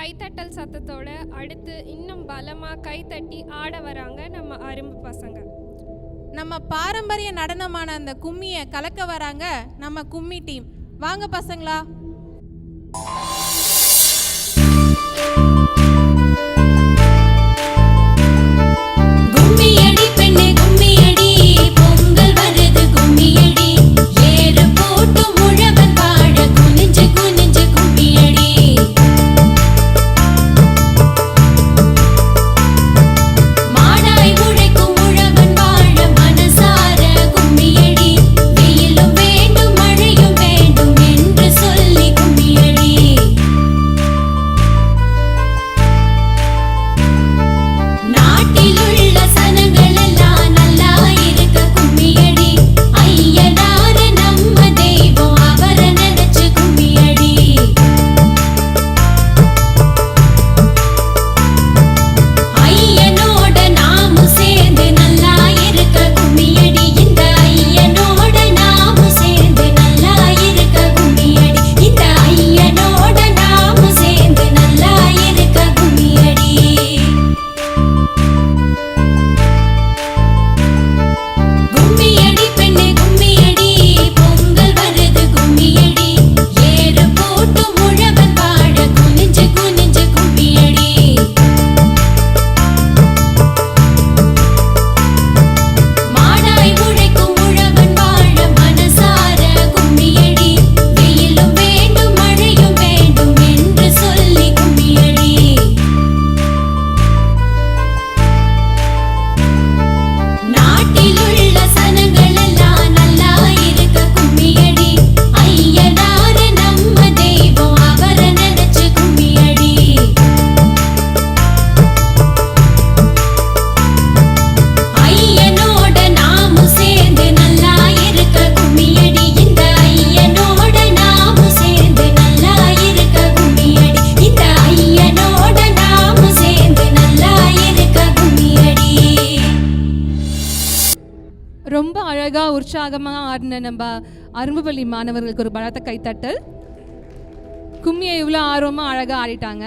கைத்தட்டல் சத்தத்தோட அடுத்து இன்னும் பலமாக கைத்தட்டி ஆட வராங்க நம்ம அரும்பு பசங்க. நம்ம பாரம்பரிய நடனமான அந்த கும்மியை கலக்க வராங்க நம்ம கும்மி டீம். வாங்க பசங்களா. ரொம்ப அழகாக உற்சாகமாக ஆடின நம்ம அரும்புப்பள்ளி மாணவர்களுக்கு ஒரு பலத்த கைத்தட்டல். கும்மியை இவ்வளோ ஆர்வமாக அழகாக ஆடிட்டாங்க.